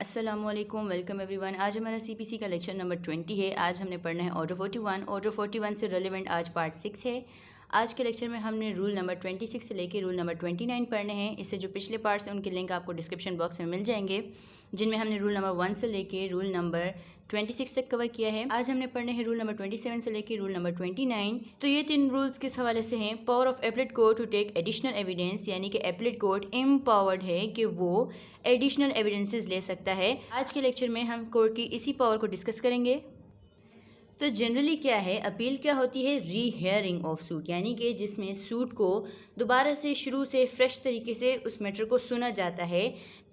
अस्सलामुअलैकुम, welcome everyone. आज हमारा सीपीसी का लेक्चर नंबर 20 है। आज हमने पढ़ना है ऑर्डर 41। ऑर्डर 41 से रेलेवेंट आज पार्ट 6 है। आज के लेक्चर में हमने रूल नंबर 26 से लेके रूल नंबर 29 पढ़ने हैं। इससे जो पिछले पार्ट्स हैं उनके लिंक आपको डिस्क्रिप्शन बॉक्स में मिल जाएंगे, जिनमें हमने रूल नंबर 1 से लेके रूल नंबर 26 तक कवर किया है। आज हमने पढ़ने हैं रूल नंबर 27 से लेके रूल नंबर 29। तो ये 3 रूल्स किस हवाले से हैं? Power of appellate court to take additional evidence, यानी कि एपलेट कोर्ट एम्पावर्ड है कि वो एडिशनल एविडेंसेस ले सकता है। आज के लेक्चर में हम कोर्ट की इसी पावर को डिस्कस करेंगे। तो जनरली क्या है, अपील क्या होती है? री हेयरिंग ऑफ सूट, यानी कि जिसमें सूट को दोबारा से शुरू से फ्रेश तरीके से उस मैटर को सुना जाता है।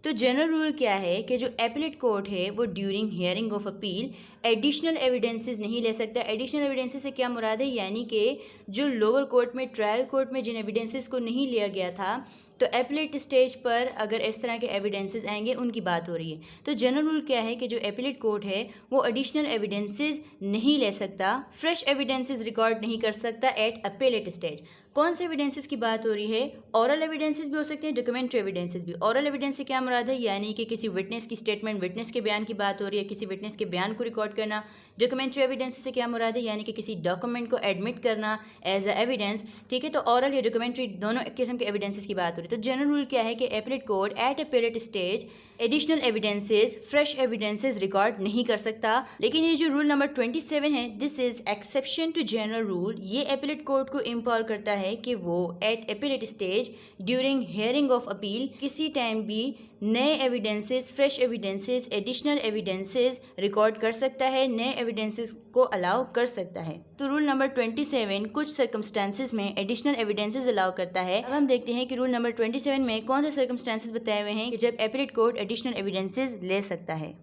तो जनरल रूल क्या है कि जो एपलेट कोर्ट है वो during hearing of appeal additional evidences नहीं ले सकता। एडिशनल एविडेंसेस से क्या मुराद है? यानी कि जो लोअर कोर्ट में, ट्रायल कोर्ट में जिन एविडेंसेस को नहीं लिया गया था, तो एपलेट स्टेज पर अगर इस तरह के एविडेंसेस आएंगे उनकी बात हो रही है। तो जनरल रूल क्या है कि जो एपलेट कोर्ट है वो एडिशनल एविडेंसेस नहीं ले सकता, फ्रेश एविडेंसेस रिकॉर्ड नहीं कर सकता एट अपेलेट स्टेज। कौन से एविडेंसेस की बात हो रही है? ऑरल एविडेंसेस भी हो सकते हैं, डॉक्यूमेंट्री एविडेंसेस भी। ऑरल एविडेंस से क्या मुराद है? यानी कि किसी विटनेस की स्टेटमेंट, विटनेस के बयान की बात हो रही है, किसी विटनेस के बयान को रिकॉर्ड करना। डॉक्यूमेंट्री एविडेंस से क्या मुराद है? यानी कि किसी डॉक्यूमेंट को एडमिट करना एज अ एविडेंस। ठीक है, तो ऑरल या डॉक्यूमेंट्री दोनों किस्म के एविडेंसेस की बात हो रही है। तो जनरल रूल क्या है कि appellate court at appellate stage additional evidences, fresh evidences record नहीं कर सकता। लेकिन ये जो रूल नंबर 27 है, this is exception to general rule. ये एपलेट कोर्ट को एम्पावर करता है कि वो at appellate stage during hearing of appeal किसी टाइम भी नए evidences, fresh evidences, additional evidences record कर सकता है, नए एविडेंसेस को अलाउ कर सकता है। तो रूल नंबर 27 कुछ सर्कमस्टांसेस में एडिशनल एविडेंसेस अलाउ करता है। अब हम देखते हैं कि रूल नंबर 27 में कौन से सर्कमस्टांसेस बताए हुए हैं कि जब एपलेट कोर्ट एडिशनल एविडेंसेस ले सकता है।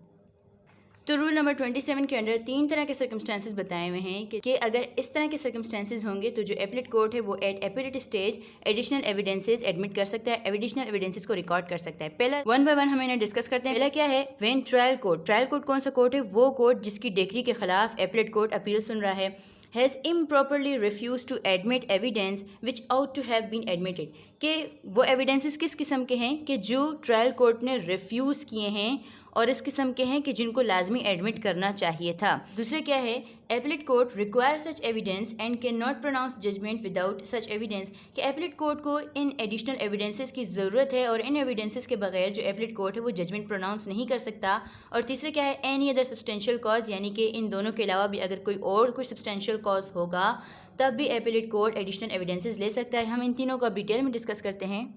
तो रूल नंबर 27 के अंदर 3 तरह के सर्कमस्टांसेस बताए हुए हैं कि अगर इस तरह के सर्कमस्टांसेस होंगे तो जो एपलेट कोर्ट है वो at appellate stage additional evidences admit कर सकता है, एडिशनल एविडेंसेस को रिकॉर्ड कर सकता है। पहला 1 बाय 1 हम इन्हें डिस्कस करते हैं। पहला क्या है? When trial court. Trial court कौन सा कोर्ट है? वो कोर्ट जिसकी डिग्री के खिलाफ एपलेट कोर्ट अपील सुन रहा है। Has improperly refused to admit evidence which ought to have been admitted। कि वो एविडेंसेस किस किस्म के हैं कि जो ट्रायल कोर्ट ने रिफ्यूज़ किए हैं और इस किस्म के हैं कि जिनको लाजमी एडमिट करना चाहिए था। दूसरे क्या है? Appellate court require such evidence and can not pronounce judgment without such evidence. कि एपलेट कोर्ट को इन एडिशनल एविडेंसेस की ज़रूरत है और इन एविडेंसेस के बगैर जो एपलेट कोर्ट है वो जजमेंट प्रोनाउंस नहीं कर सकता। और तीसरे क्या है? एनी अदर सब्सटेंशियल कॉज, यानी कि इन दोनों के अलावा भी अगर कोई और कुछ सब्सटेंशियल कॉज होगा तब भी एपलेट कोर्ट एडिशनल एविडेंसेस ले सकता है। हम इन तीनों का डिटेल में डिस्कस करते हैं।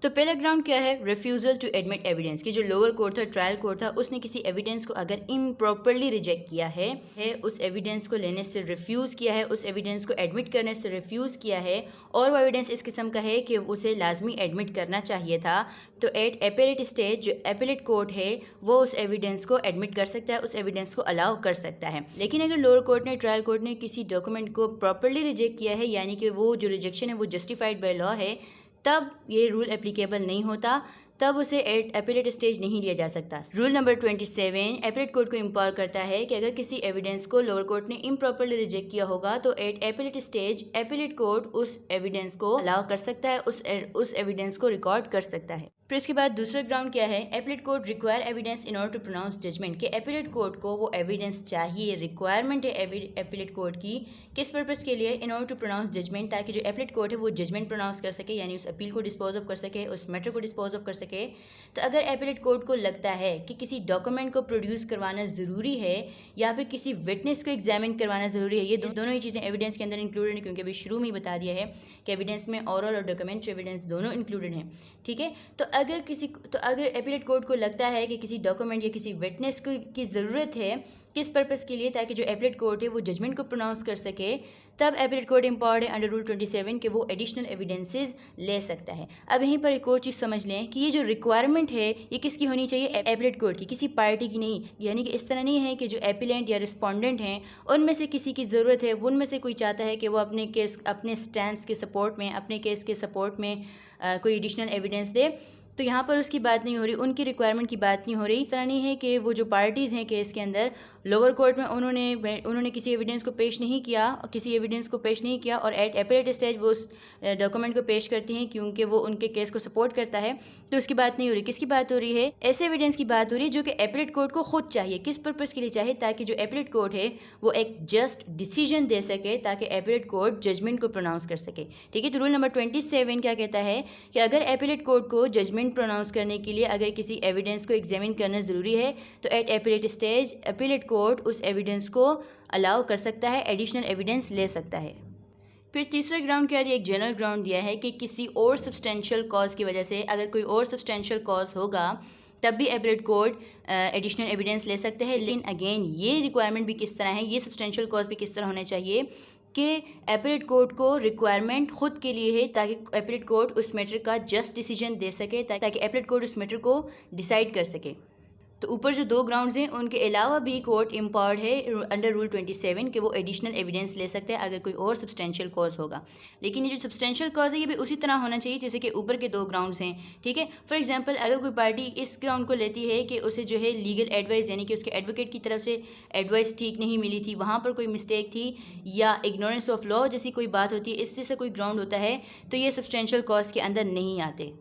तो पहला ग्राउंड क्या है? Refusal to admit evidence. कि जो लोअर कोर्ट था, ट्रायल कोर्ट था, उसने किसी एविडेंस को अगर इम्प्रॉपरली रिजेक्ट किया है, उस एविडेंस को लेने से रिफ्यूज़ किया है, उस एविडेंस को एडमिट करने से रिफ्यूज़ किया है और वो एविडेंस इस किस्म का है कि उसे लाजमी एडमिट करना चाहिए था, तो एट एपेलेट स्टेज जो एपेलेट कोर्ट है वो उस एविडेंस को एडमिट कर सकता है, उस एविडेंस को अलाउ कर सकता है। लेकिन अगर लोअर कोर्ट ने, ट्रायल कोर्ट ने किसी डॉक्यूमेंट को प्रॉपरली रिजेक्ट किया है, यानी कि वो जो रिजेक्शन है वो जस्टिफाइड बाय लॉ है, तब ये रूल एप्लीकेबल नहीं होता, तब उसे एट एपलेट स्टेज नहीं लिया जा सकता। रूल नंबर 27 एपलेट कोर्ट को एम्पावर करता है कि अगर किसी एविडेंस को लोअर कोर्ट ने इम्प्रॉपरली रिजेक्ट किया होगा तो at appellate stage appellate court उस एविडेंस को अलाउ कर सकता है, उस एविडेंस को रिकॉर्ड कर सकता है। फिर इसके बाद दूसरा ग्राउंड क्या है? Appellate court require evidence in order to pronounce judgment. कि एपलेट कोर्ट को वो एविडेंस चाहिए, रिक्वायरमेंट है एपलेट कोर्ट की, किस पर्पज़ के लिए? In order to pronounce judgment, ताकि जो एपलेट कोर्ट है वो जजमेंट प्रोनाउंस कर सके, यानी उस अपील को डिस्पोज ऑफ कर सके, उस मैटर को डिस्पोज ऑफ कर सके। तो अगर एपलेट कोर्ट को लगता है कि किसी डॉक्यूमेंट को प्रोड्यूस करवाना ज़रूरी है या फिर किसी विटनेस को एग्जामिन करवाना ज़रूरी है, ये दोनों ही चीज़ें एविडेंस के अंदर इंक्लूडेड हैं, क्योंकि अभी शुरू में ही बता दिया है कि एविडेंस में ऑरल और डॉक्यूमेंट्री एविडेंस दोनों इंक्लूडेड हैं। ठीक है, तो अगर एपलेट कोर्ट को लगता है कि किसी डॉक्यूमेंट या किसी विटनेस की ज़रूरत है, किस पर्पज़ के लिए? ताकि जो एपलेट कोर्ट है वो जजमेंट को प्रोनाउंस कर सके, तब एपलेट कोर्ट एम्पावर्ड है अंडर रूल 27 के वो एडिशनल एविडेंसेस ले सकता है। अब यहीं पर एक और चीज़ समझ लें कि ये जो रिक्वायरमेंट है ये किसकी होनी चाहिए? एपलेट कोर्ट की, किसी पार्टी की नहीं। यानी कि इस तरह नहीं है कि जो एपिलेंट या रिस्पोंडेंट हैं उनमें से किसी की ज़रूरत है, उनमें से कोई चाहता है कि वो अपने केस, अपने स्टैंस के सपोर्ट में, अपने केस के सपोर्ट में कोई एडिशनल एविडेंस दे, तो यहाँ पर उसकी बात नहीं हो रही, उनकी रिक्वायरमेंट की बात नहीं हो रही। इस तरह नहीं है कि वो जो पार्टीज़ हैं केस के अंदर लोअर कोर्ट में उन्होंने किसी एविडेंस को पेश नहीं किया और एट एपीलेट स्टेज वो उस डॉक्यूमेंट को पेश करती हैं क्योंकि वो उनके केस को सपोर्ट करता है, तो उसकी बात नहीं हो रही। किसकी बात हो रही है? ऐसे एविडेंस की बात हो रही है जो कि एपीलेट कोर्ट को खुद चाहिए। किस पर्पज़ के लिए चाहिए? ताकि जो एपीलेट कोर्ट है वो एक जस्ट डिसीजन दे सके, ताकि एपीलेट कोर्ट जजमेंट को प्रोनाउंस कर सके। ठीक है, तो रूल नंबर 27 क्या कहता है कि अगर एपीलेट कोर्ट को जजमेंट प्रोनाउंस करने के लिए अगर किसी एविडेंस को एग्जामिन करना ज़रूरी है तो at appellate stage appellate court उस एविडेंस को अलाउ कर सकता है, एडिशनल एविडेंस ले सकता है। फिर तीसरा ग्राउंड क्या दिया? एक जनरल ग्राउंड दिया है कि किसी और सब्सटेंशियल कॉज की वजह से, अगर कोई और सब्सटेंशियल कॉज होगा तब भी एपीलेट कोर्ट एडिशनल एविडेंस ले सकते हैं। लेकिन अगेन ये रिक्वायरमेंट भी किस तरह है, ये सब्सटेंशियल कॉज भी किस तरह होने चाहिए कि एपीलेट कोर्ट को रिक्वायरमेंट खुद के लिए है ताकि एपीलेट कोर्ट उस मैटर का जस्ट डिसीजन दे सके, ताकि एपीलेट कोर्ट उस मैटर को डिसाइड कर सके। तो ऊपर जो दो ग्राउंड्स हैं उनके अलावा भी कोर्ट एम्पावर्ड है अंडर रूल 27 कि वो एडिशनल एविडेंस ले सकते हैं अगर कोई और सब्सटेंशियल कॉज होगा। लेकिन ये जो सब्सटेंशियल कॉज है ये भी उसी तरह होना चाहिए जैसे कि ऊपर के दो ग्राउंड्स हैं। ठीक है, फॉर एग्जांपल अगर कोई पार्टी इस ग्राउंड को लेती है कि उसे जो है लीगल एडवाइस यानी कि उसके एडवोकेट की तरफ से एडवाइस ठीक नहीं मिली थी, वहाँ पर कोई मिस्टेक थी या इग्नोरेंस ऑफ लॉ जैसी कोई बात होती है, इससे से कोई ग्राउंड होता है, तो ये सब्सटेंशियल कॉज के अंदर नहीं आते।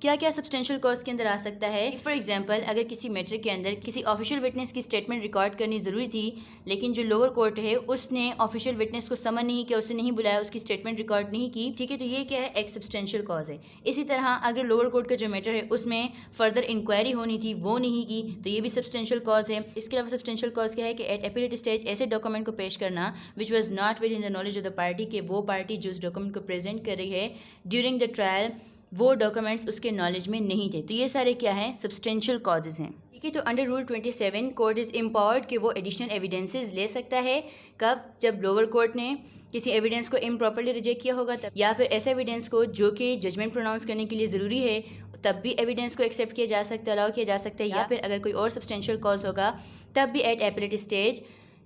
क्या क्या सब्सटेंशियल कॉज के अंदर आ सकता है? फॉर एग्जांपल अगर किसी मैटर के अंदर किसी ऑफिशियल विटनेस की स्टेटमेंट रिकॉर्ड करनी ज़रूरी थी, लेकिन जो लोअर कोर्ट है उसने ऑफिशियल विटनेस को समन नहीं किया, उसे नहीं बुलाया, उसकी स्टेटमेंट रिकॉर्ड नहीं की। ठीक है, तो ये क्या है? एक सब्सटेंशियल कॉज है। इसी तरह अगर लोअर कोर्ट का जो मैटर है उसमें फर्दर इंक्वायरी होनी थी, वो नहीं की, तो ये भी सब्सटेंशियल कॉज है। इसके अलावा सब्सटेंशियल कॉज क्या है कि एट एपीलेट स्टेज ऐसे डॉक्यूमेंट को पेश करना which was not with in the knowledge of the party, कि वो पार्टी जो उस डॉक्यूमेंट को प्रेजेंट कर रही है ड्यूरिंग द ट्रायल वो डॉक्यूमेंट्स उसके नॉलेज में नहीं थे। तो ये सारे क्या हैं? सब्सटेंशियल कॉजेज़ हैं। ठीक है, तो under rule 27 court is empowered कि वो एडिशनल एविडेंसेस ले सकता है। कब? जब लोअर कोर्ट ने किसी एविडेंस को इम्प्रॉपरली रिजेक्ट किया होगा तब, या फिर ऐसे एविडेंस को जो कि जजमेंट प्रोनाउंस करने के लिए ज़रूरी है तब भी एविडेंस को एक्सेप्ट किया जा सकता है, अलाउ किया जा सकता है, या फिर अगर कोई और सब्सटेंशियल कॉज होगा तब भी at appellate stage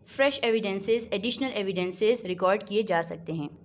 fresh evidences, additional evidences record किए जा सकते हैं।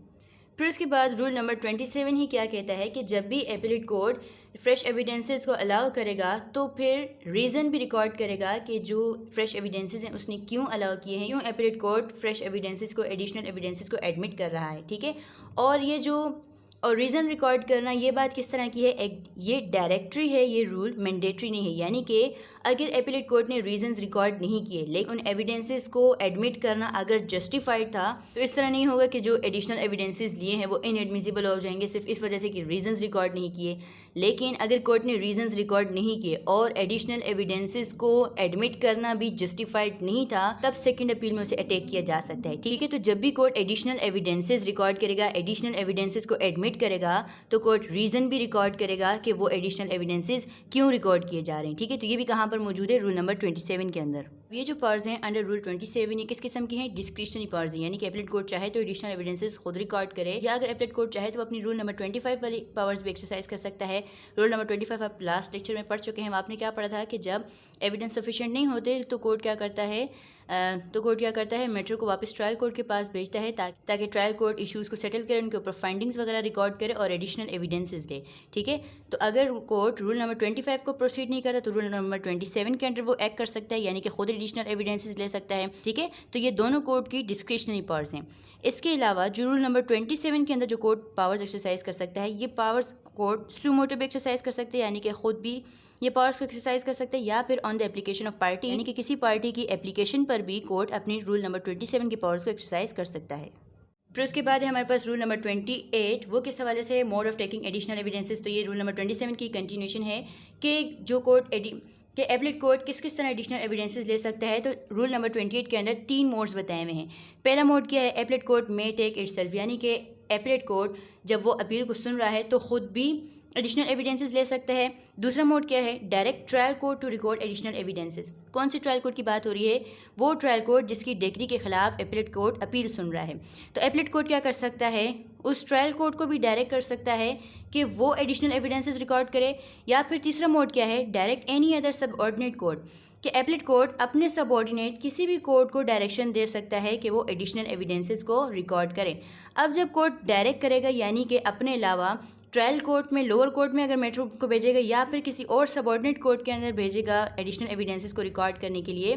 फिर उसके बाद रूल नंबर 27 ही क्या कहता है कि जब भी एपीलेट कोर्ट फ्रेश एविडेंसेस को अलाउ करेगा तो फिर रीज़न भी रिकॉर्ड करेगा कि जो फ्रेश एविडेंसेस हैं उसने क्यों अलाउ किए हैं, क्यों एपीलेट कोर्ट फ्रेश एविडेंसेस को, एडिशनल एविडेंसेस को एडमिट कर रहा है। ठीक है, और ये जो रीज़न रिकॉर्ड करना, ये बात किस तरह की है? ये डायरेक्टरी है, ये रूल मैंडेटरी नहीं है। यानी कि अगर एपीलेट कोर्ट ने रीजंस रिकॉर्ड नहीं किए लेकिन उन एविडेंसेस को एडमिट करना अगर जस्टिफाइड था, तो इस तरह नहीं होगा कि जो एडिशनल एविडेंसेस लिए हैं वो इनएडमिसिबल हो जाएंगे सिर्फ इस वजह से कि रीजंस रिकॉर्ड नहीं किए। लेकिन अगर कोर्ट ने रीजंस रिकॉर्ड नहीं किए और एडिशनल एविडेंसेस को एडमिट करना भी जस्टिफाइड नहीं था, तब सेकेंड अपील में उसे अटैक किया जा सकता है। ठीक है, तो जब भी कोर्ट एडिशनल एविडेंसेस रिकॉर्ड करेगा, एडिशनल एविडेंसेस को एडमिट करेगा, तो कोर्ट रीज़न भी रिकॉर्ड करेगा कि वो एडिशनल एविडेंसेस क्यों रिकॉर्ड किए जा रहे हैं। ठीक है, तो ये भी कहाँ पर मौजूद है? रूल नंबर 27 के अंदर। ये जो पावर्स हैं अंडर रूल 27 ये किस किस्म की हैं? डिस्क्रिशनरी पावर्स हैं, यानी कि एपीलेट कोर्ट चाहे तो एडिशनल एविडेंसेस खुद रिकॉर्ड करे, या अगर एपीलेट कोर्ट चाहे तो अपनी रूल नंबर 25 वाली पावर्स भी एक्सरसाइज कर सकता है। रूल नंबर 25 आप लास्ट लेक्चर में पढ़ चुके हैं। आपने क्या पढ़ा था कि जब एविडेंस सफिशिएंट नहीं होते तो कोर्ट क्या करता है? मैटर को वापस ट्रायल कोर्ट के पास भेजता है ताकि ट्रायल कोर्ट इश्यूज़ को सेटल करे, उनके ऊपर फाइंडिंग्स वगैरह रिकॉर्ड करे और एडिशनल एविडेंसेस दे। ठीक है, तो अगर कोर्ट रूल नंबर 25 को प्रोसीड नहीं करता तो रूल नंबर 27 के अंडर वो एक्ट कर सकता है, यानी कि खुद एडिशनल एविडेंसेस ले सकता है। ठीक है, तो ये दोनों कोर्ट की डिस्क्रिशनरी पावर्स हैं। इसके अलावा जो रूल नंबर 27 के अंदर जो कोर्ट पावर्स एक्सरसाइज कर सकता है, ये पावर्स कोर्ट सुमोटो भी एक्सरसाइज कर सकते हैं, यानी कि खुद भी ये पावर्स को एक्सरसाइज कर सकते हैं, या फिर on the application of party, यानी कि किसी पार्टी की एप्लीकेशन पर भी कोर्ट अपनी रूल नंबर 27 की पावर्स को एक्सरसाइज कर सकता है। फिर उसके बाद है हमारे पास रूल नंबर 28, वो किस हवाले से? Mode of taking additional evidences. तो ये रूल नंबर 27 की कंटिन्यूशन है कि जो कि एपीलेट कोर्ट किस किस तरह एडिशनल एविडेंसेस ले सकता है। तो रूल नंबर 28 के अंदर 3 मोड्स बताए हुए हैं। पहला मोड क्या है? Appellate court may take itself, यानी कि एपीलेट कोर्ट जब वो अपील को सुन रहा है तो खुद भी एडिशनल एविडेंसेस ले सकता है। दूसरा मोड क्या है? Direct trial court to record additional evidences. कौन सी ट्रायल कोर्ट की बात हो रही है? वो ट्रायल कोर्ट जिसकी डिग्री के खिलाफ एपीलेट कोर्ट अपील सुन रहा है। तो एपीलेट कोर्ट क्या कर सकता है? उस ट्रायल कोर्ट को भी डायरेक्ट कर सकता है कि वो एडिशनल एविडेंसेस रिकॉर्ड करे। या फिर तीसरा मोड क्या है? Direct any other subordinate court, कि एपीलेट कोर्ट अपने सबऑर्डिनेट किसी भी कोर्ट को डायरेक्शन दे सकता है कि वो एडिशनल एविडेंसेस को रिकॉर्ड करें। अब जब कोर्ट डायरेक्ट करेगा, यानी कि अपने अलावा ट्रायल कोर्ट में, लोअर कोर्ट में अगर मैटर को भेजेगा या फिर किसी और सबऑर्डिनेट कोर्ट के अंदर भेजेगा एडिशनल एविडेंसेस को रिकॉर्ड करने के लिए,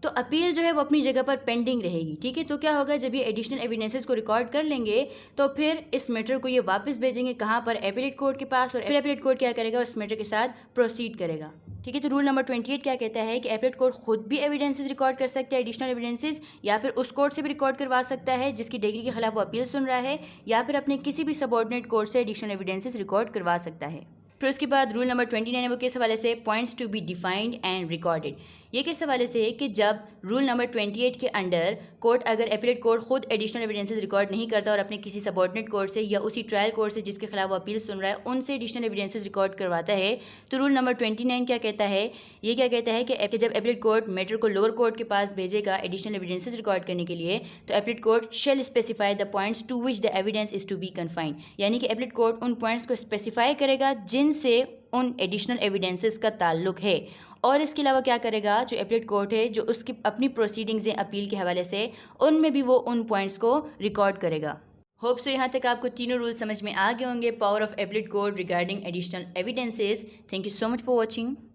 तो अपील जो है वो अपनी जगह पर पेंडिंग रहेगी। ठीक है, तो क्या होगा, जब ये एडिशनल एविडेंसेस को रिकॉर्ड कर लेंगे तो फिर इस मैटर को ये वापस भेजेंगे कहाँ पर, एपीलेट कोर्ट के पास, और फिर एपीलेट कोर्ट क्या करेगा, उस मैटर के साथ प्रोसीड करेगा। ठीक है, तो रूल नंबर 28 क्या कहता है कि एपीलेट कोर्ट खुद भी एविडेंसेस रिकॉर्ड कर सकता है, एडिशनल एविडेंसेस, या फिर उस कोर्ट से भी रिकॉर्ड करवा सकता है जिसकी डिग्री के खिलाफ वो अपील सुन रहा है, या फिर अपने किसी भी सबऑर्डिनेट कोर्ट से एडिशनल एविडेंसेस रिकॉर्ड करवा सकता है। फिर उसके बाद रूल नंबर 29 है वो किस हवाले से, points to be defined and recorded. ये किस हवाले से है कि जब रूल नंबर 28 के अंडर कोर्ट, अगर एपीलेट कोर्ट खुद एडिशनल एविडेंसेस रिकॉर्ड नहीं करता और अपने किसी सबऑर्डिनेट कोर्ट से या उसी ट्रायल कोर्ट से जिसके खिलाफ वो अपील सुन रहा है उनसे एडिशनल एविडेंसेस रिकॉर्ड करवाता है, तो रूल नंबर 29 क्या कहता है, ये क्या कहता है कि जब एपीलेट कोर्ट मैटर को लोअर कोर्ट के पास भेजेगा एडिशनल एविडेंसेस रिकॉर्ड करने के लिए, तो appellate court shall specify the points to which the evidence is to be confined, यानी कि एपीलेट कोर्ट उन पॉइंट्स को स्पेसिफाई करेगा जिनसे उन एडिशनल एविडेंसेस का ताल्लुक है। और इसके अलावा क्या करेगा, जो एपीलेट कोर्ट है जो उसकी अपनी प्रोसीडिंग्स हैं अपील के हवाले से, उनमें भी वो उन पॉइंट्स को रिकॉर्ड करेगा। होप सो यहाँ तक आपको तीनों रूल समझ में आ गए होंगे, power of appellate court regarding additional evidences. Thank you so much for watching.